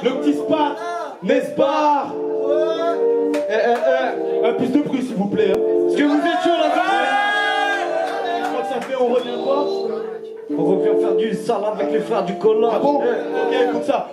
Le petit spat, Nesbar. Un plus de bruit s'il vous plaît. Est-ce que vous êtes chaud là-bas? Je crois que ça fait, on revient quoi? On revient faire du sale avec les frères du collage. Ah bon? Ok, écoute ça.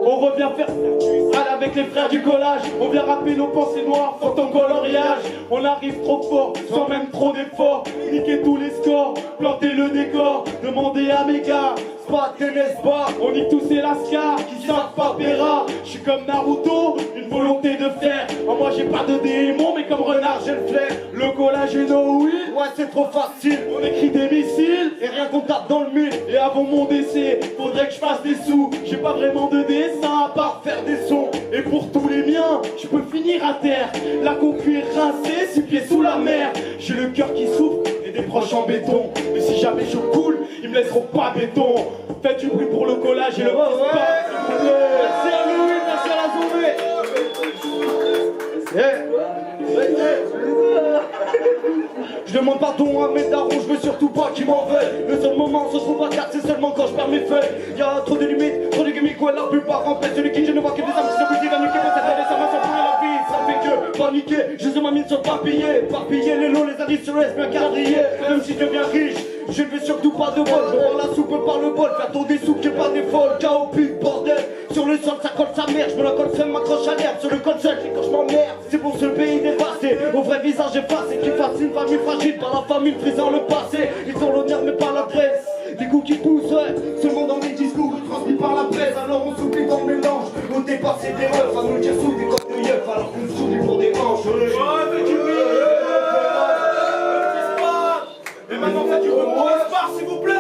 On revient faire du sale avec les frères du collage. On vient rapper nos pensées noires, faut ton coloriage. On arrive trop fort, sans même trop d'efforts. Niquer tous les scores, planter le décor. Demandez à mes gars, Spat et Nesbar. On nique tous ces lascars qui savent pas Pera. Je suis comme Naruto, une volonté de faire. Oh, moi j'ai pas de démon, mais comme renard j'ai le flair. Le collage est no oui. Ouais, c'est trop facile. On écrit des missiles Et rien qu'on tape dans le mille. et avant mon décès, faudrait que je fasse des sous. J'ai pas vraiment de dessin à part faire des sons. Et pour tous les miens, je peux finir à terre. La concu est rincée, 6 pieds sous la mer. J'ai le cœur qui souffre et des proches en béton. Mais si jamais je coule, ils me laisseront pas béton. Faites du bruit pour le collage et le petit spat, s'il vous plaît. Merci à Louis, merci à la journée. Je demande pardon à mes darons, je veux surtout pas qu'ils m'en veuillent. Le seul moment où se trouve à 4, c'est seulement quand je perds mes feuilles. Y'a trop de limites, trop de gimmicks, ouais, la plupart empêchent celui qui je ne vois que des âmes qui se bousillent, la nuit qui peut s'atteler, ça m'a sans la vie. Ça fait que paniquer, je sais ma mine sur papillé. Éparpiller les lots, les indices restent bien quadrillés. Même si je deviens riche, je ne veux surtout pas de bol. Je prends la soupe par le bol, faire tourner des sous qui est pas des folles. Chaos, pute, bordel. Sur le sol, ça colle sa mère. Je me la colle seule, m'accroche à l'herbe. Sur le col seul, c'est quand je m'emmerde. C'est pour ce pays dévasté, au vrai visage effacé. Qui fascine, famille fragile par la famille frisant le passé. Ils ont l'honneur mais pas l'adresse. Des coups qui poussent, ouais. Seulement dans mes discours, transmis par la presse. Alors on s'oublie dans le mélange. Au départ, c'est des refs. À nous dire sous des codes de yeux. Alors qu'on s'oublie pour des hanches. Et maintenant faites du bruit pour Nesbar, s'il vous plaît.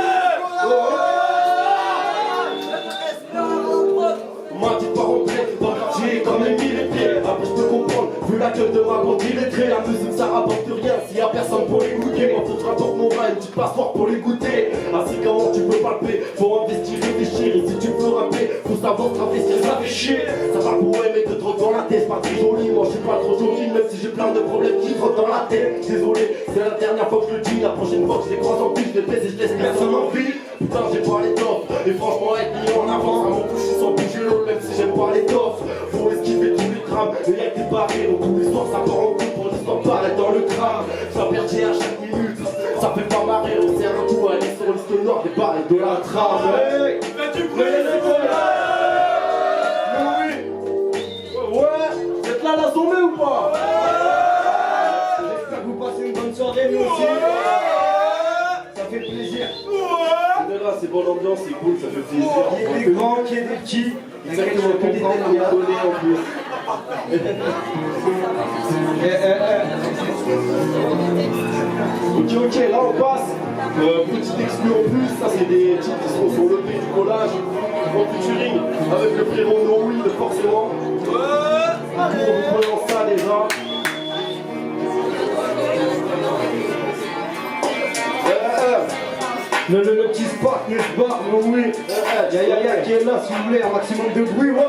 Ma petite part en plaie, dans le quartier comme les mille et pieds. Après je peux comprendre, vu la gueule de ma bande illettrée. La musique ça rapporte rien, s'il y a personne pour l'écouter. Moi faut que je rapporte mon rein, une petite passeport pour l'écouter. Ainsi comment tu peux palper, faut investir, réfléchir. Et si tu veux rapper, faut savoir travestir, ça fait chier. Ça va pour aimer de trop dans la tête, c'est pas très joli. Moi je suis pas trop joli, même si j'ai plein de problèmes qui trottent dans la tête. Désolé, c'est la dernière fois que je le dis. La prochaine fois que je les croise en plus, je les baisse et je laisse personne en vie. Putain j'ai pas les tops, et franchement être mis en avant. À mon couche sans bouger l'autre, même si j'aime pas les toffes. Faut esquiver tous les drames, et y'a que des barrières. Donc tous les soirs ça part en couille pour l'histoire paraît dans le crâne. Ça perdait à chaque minute, ça fait pas marrer. On sert un coup à aller sur liste noire des barres et de la trame. Faites du bruit, s'il vous plaît. Ouais, vous êtes là la journée ou pas? J'espère que vous passez une bonne soirée, nous aussi. Ça fait plaisir. C'est bonne ambiance, c'est cool, ça fait plaisir. Il y a des grands, il y a des petits. Exactement, que des têtes à donner en plus. Ok, là on passe. Petit exclu en plus, ça c'est des titres qui sont sur le prix du collage. En featuring avec le frérot No Weed forcément. On reprend ça déjà. Le petit spot, Nesbar, oui. Yaya qui est là, si vous voulez, un maximum de bruit. Ouais.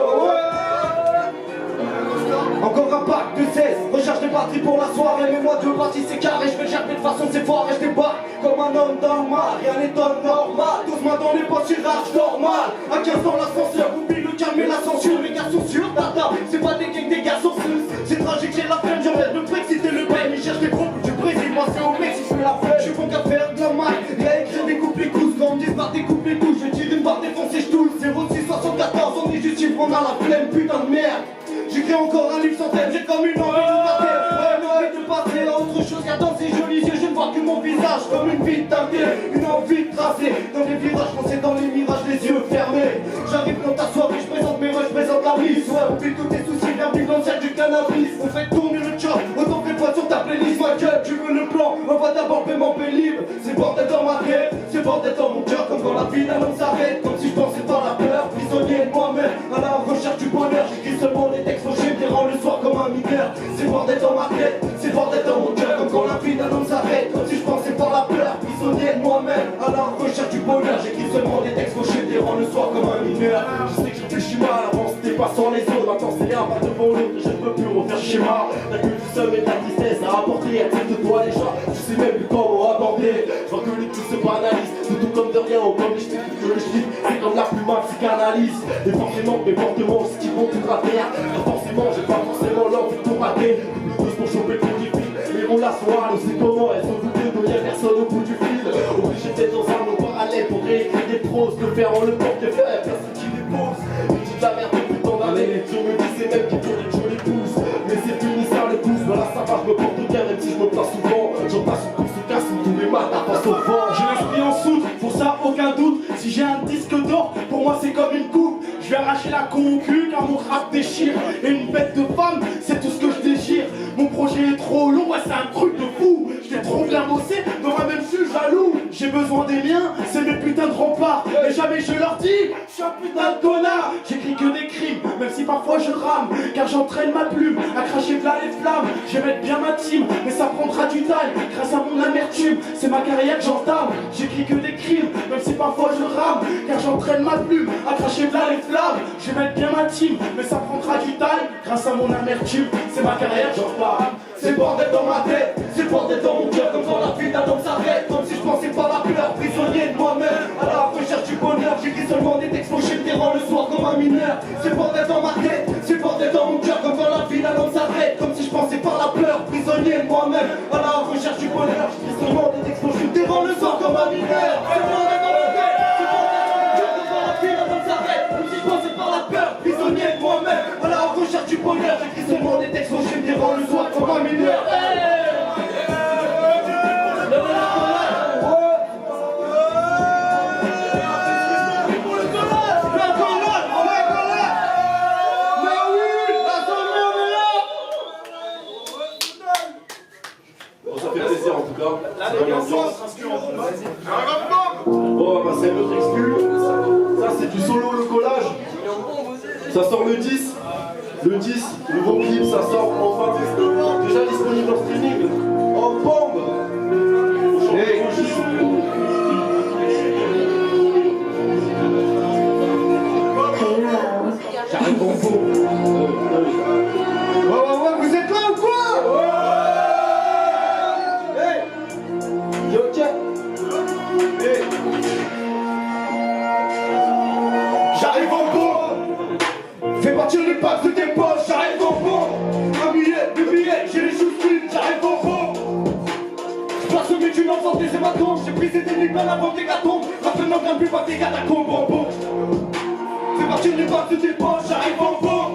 Encore un pack de 16, recherche des batteries pour la soirée. Mais moi, deux parties c'est carré, je vais gerber de façon c'est foiré. Je débarque comme un homme normal, rien n'étonne normal. 12 mains dans les poches, il rage normal. À 15 ans, l'ascenseur, oublie le calme et la censure. Les gars sont sûrs, tata, c'est pas des gangs, des gars sont sus. C'est tragique, j'ai la peine, j'enlève le Brexit et le bain. Ils cherchent des groupes du Brésil, moi c'est au Mexique, je fais la fête. Je suis bon qu'à faire de la maille, et à écrire des couples les coups. Quand on me dit par des couples les touches, je tire une barre défoncée, je touche. 06 74, on est juste chiffre, on a la flemme, putain de merde. J'écris encore un livre sans thème, j'ai comme une envie de passer. Ouais, une envie de passer à autre chose qu'à dans ces jolis yeux. Je ne vois que mon visage comme une vie teintée, une envie de tracer. Dans les virages, foncés dans les mirages, les yeux fermés. J'arrive dans ta soirée, je présente mes rushs, je présente la mise. Ouais, oublie tous tes soucis, viens vivre dans celle du cannabis. On fait tourner le chop, autant que les poids sur ta playlist. Ma gueule, tu veux le plan, on va d'abord paiement pénible. C'est bordel dans ma tête, c'est bordel dans mon cœur. Comme quand la vie d'un homme s'arrête, comme si je pensais pas la peur. Prisonnier de moi-même, à la recherche du bonheur. J'écris seulement les textes fauchés, me dérangent le soir comme un mineur. C'est bordel dans ma tête, c'est bordel dans mon cœur. Comme quand la vie d'un homme s'arrête, comme si je pensais pas la peur. Prisonnier de moi-même, à la recherche du bonheur. J'écris seulement des textes fauchés, me dérangent le soir comme un mineur. Je sais que je réfléchis mal, avant c'était pas sans les autres. Maintenant c'est un pas devant l'autre, je ne peux plus refaire schéma. La queue du seum et de la tristesse à apporter, accepte de toi déjà. Je sais même plus comment aborder. Je vois que les trucs se banalisent, c'est tout comme de rien, ou comme les ch'tis que le schlitt. C'est comme la plume à psychanalyse. Et forcément, mes portements, ce qui vont tout rater. Et forcément, j'ai pas forcément l'envie de tout rater. Plus pour choper le petit fil. Mais on la soirée, on sait comment. Elles sont toutes les deux, y'a personne au bout du fil. Obligé d'être dans un monde parallèle pour réécrire des proses. Le faire en le portefeuille, personne qui dépose. Une petite la merde depuis tant d'années. Je me dis, c'est même qui tourne et que je les pousse. Mais c'est fini, ça le pousse. Voilà, ça va, je me porte bien, même si je me place souvent. J'en passe une course, se casse tous les matins, passe au vent. J'ai l'esprit en soute, pour ça aucun doute. Si j'ai un disque d'or, pour moi c'est comme une coupe. Je vais arracher la concu car mon rap déchire. Et une bête de femme, c'est tout ce que je désire. Mon projet est trop long, ouais c'est un truc de fou. Je l'ai trop bien bossé, dans ma même je suis jaloux. J'ai besoin des miens, c'est mes putains de remparts. Mais jamais je leur dis, je suis un putain de connard. J'écris que des crimes, même si parfois je rame. Car j'entraîne ma plume à cracher plein les flammes. Je vais mettre bien ma team, mais ça prendra du time. Grâce à mon amertume, c'est ma carrière que j'entame. J'écris que des crimes, même si parfois je rame. Car j'entraîne ma plume à cracher plein les flammes. Je vais mettre bien ma team, mais ça prendra du time. Grâce à mon amertume, c'est ma carrière que j'entame. C'est bordel dans ma tête, c'est bordel dans mon cœur. Comme quand la vie d'un homme s'arrête. Comme si je pensais pas la peur, prisonnier de moi-même. À la recherche du bonheur, j'écris seulement des textes pour chez le terrain le soir comme un mineur. C'est bordel dans ma tête, c'est bordel dans mon cœur. Comme quand la vie d'un homme s'arrête. Comme si je pensais par la peur, prisonnier de moi-même. À la recherche du bonheur, j'écris seulement des textes pour chez le terrain le soir comme un mineur. C'est bordel dans ma tête, c'est bordel dans mon cœur. Comme quand la vie d'un homme s'arrête. Comme si je pensais par la peur, prisonnier de moi-même. À la recherche du bonheur, j'écris seulement des textes pour chez le terrain le soir comme un mineur. Ça fait plaisir en tout cas. C'est bonne ambiance. Bon, on va passer à une autre exclu. Ça, c'est du solo, le collage. Ça sort le 10. Le 10, le nouveau clip, ça sort en fin de déjà disponible en streaming. En bombe. Hey. J'arrive au fond. Ouais, vous êtes là ou quoi? Hey, yo, tiens. Hey. J'arrive au fond. Fais partir les packs de tes poches, j'arrive au fond. Un billet, deux billets, j'ai les choses clean, j'arrive au fond. J'place au milieu d'une enfance des hématomes. J'ai pris ces techniques bien avant tes gâteaux. Rappelle-moi qu'un but pas tes catacombes, bon. Fais partir les packs de tes poches, j'arrive au fond.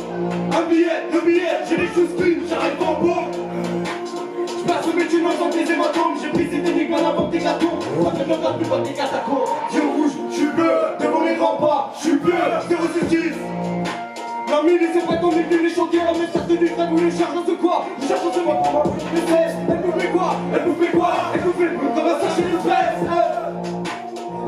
Un billet, deux billets, j'ai les choses clean, j'arrive au fond. J'place au milieu d'une enfance des hématomes. J'ai pris ces techniques bien avant tes gâteaux. Rappelle-moi qu'un but pas tes catacombes. Yeux rouge, j'suis bleu, devant les remparts, j'suis bleu, j'te ressuscite. La mine, c'est pas ton équipe, les chantiers, la message de l'Israël ou les charges de quoi? Les charges de moi pour moi, je sais, elle nous fait quoi? Elle nous fait quoi? Elle nous fait comme un sachet de fraises.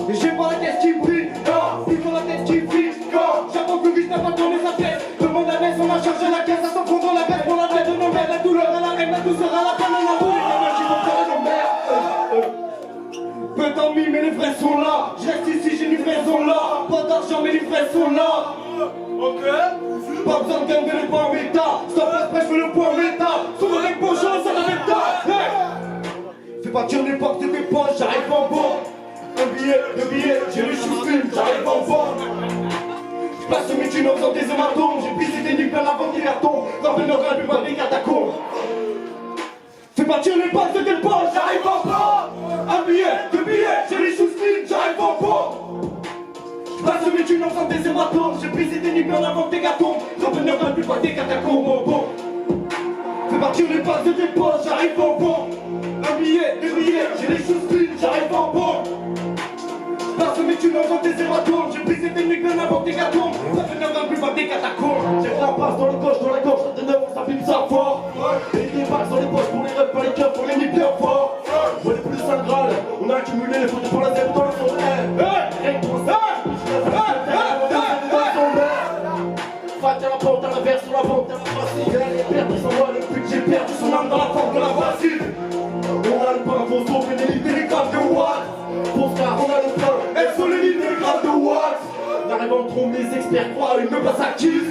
Et j'ai pas la tête qui brille, non, plutôt la tête qui brille, non. J'attends que vite, n'a pas tourné sa tête. Demande à l'aise, on a chargé la caisse, à s'en prendre dans la bête pour la tête de nos mères, la douleur à la haine, la douceur à la peine, à la boue, les gamins qui vont faire nos mères. Peu d'envie, mais les vrais sont là. Je reste ici, j'ai livraison là. Pas d'argent, mais les vrais sont là. Ok. Pas besoin de gagner le point méta. Stop la presse, je veux le point méta. Souvent avec bon chance, ça la méta. Hey. Fais partir l'époque de tes poches, j'arrive en bon. Un billet, deux billets, j'ai les choses films, j'arrive en bon. J'place au métier en faisant des hématomes. J'ai pris ces techniques bien avant qu'il retombe. Rappelle nos rêves, pas des catacombes. Fais partir les poches de tes poches, j'arrive en bon. Un billet, deux billets, j'ai les choses films, j'arrive en bon. J'passe au métier en faisant des hématomes. J'ai pris ces techniques bien avant tes gâteaux. Rappelle nos rêves, pas des catacombes, bon. Fais partir les poches de tes poches, j'arrive en bon. Un billet, deux billets, j'ai les choses clean, j'arrive en bon. J'passe au métier en faisant des hématomes. J'ai pris ces techniques bien avant tes gâteaux. Rappelle nos rêves, pas des catacombes. J'ai la passe dans le coche, dans la gorge, ça de neuf, ça filme ça fort. Et des balles dans les poches pour les rêves, pas les cœurs, pour les nids bien fort. On est plus Saint Graal, on a accumulé les photos pour la zèbre dans le fond. Rien que pour ça. Fatigue à la porte, à la verse, sur la vente, à la facile. Elle est perdue, sans moi, le but, j'ai perdu son âme dans la forme de la facile. On a le pain, faut sauver les milligrammes de watts. Pour ce car on a le pain, elles sont les milligrammes de watts. J'arrive en trompe, les experts croient une place active.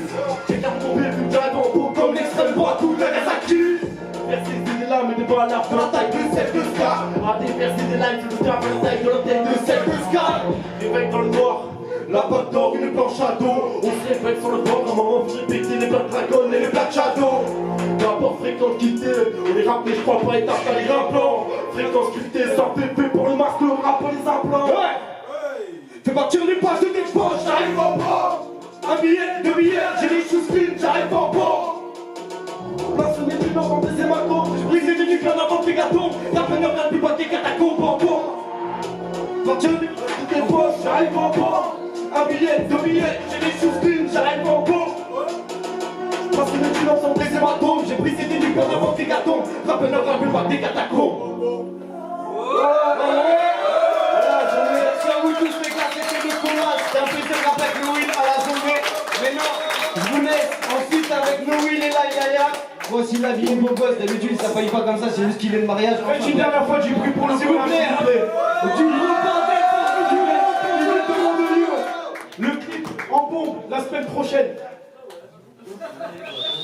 J'ai qu'à tomber, vu que j'arrive en peau comme l'extrême droite, tout est active. Percer des lames et des balles à la taille de celle de Scar. À déverser des lines, c'est le terme à la taille de la tête de celle de Scar. Réveille dans le noir, la break sur le bord, un moment j'ai pété les Black Dragon et les Black Shadow. Rapport fréquence quittée, on est rappelé, je crois pas être à les implants. Fréquence quittée, sans pépé pour le masque, le rap pour les implants. Ouais. Fais partir les pages de Dexpose, j'arrive en bas. Un billet, deux billets, j'ai les sous spin, j'arrive en bas. Place mes plus dans des hématomes, j'ai brisé des nucléaires avant tes gâteaux. La peine de regarde plus pas tes catacombes en bas. Partir des poches, j'arrive en bas. Un billet, deux billets, j'ai les sous spin, j'arrive en bas. Parce que mes plus dans des hématomes, j'ai brisé des nucléaires avant tes gâteaux. La peine de regarde plus pas tes catacombes. Merci à vous tous les gars, c'était le collage. C'était un plaisir avec No Will à la journée. Maintenant, je vous laisse ensuite avec No Will et la Yaya. Voici la vie est beau gosse. D'habitude, ça paye pas comme ça, c'est juste qu'il est de mariage. Faites une dernière fois, j'ai pris pour le s'il vous plaît. Tu le clip en bombe la semaine prochaine.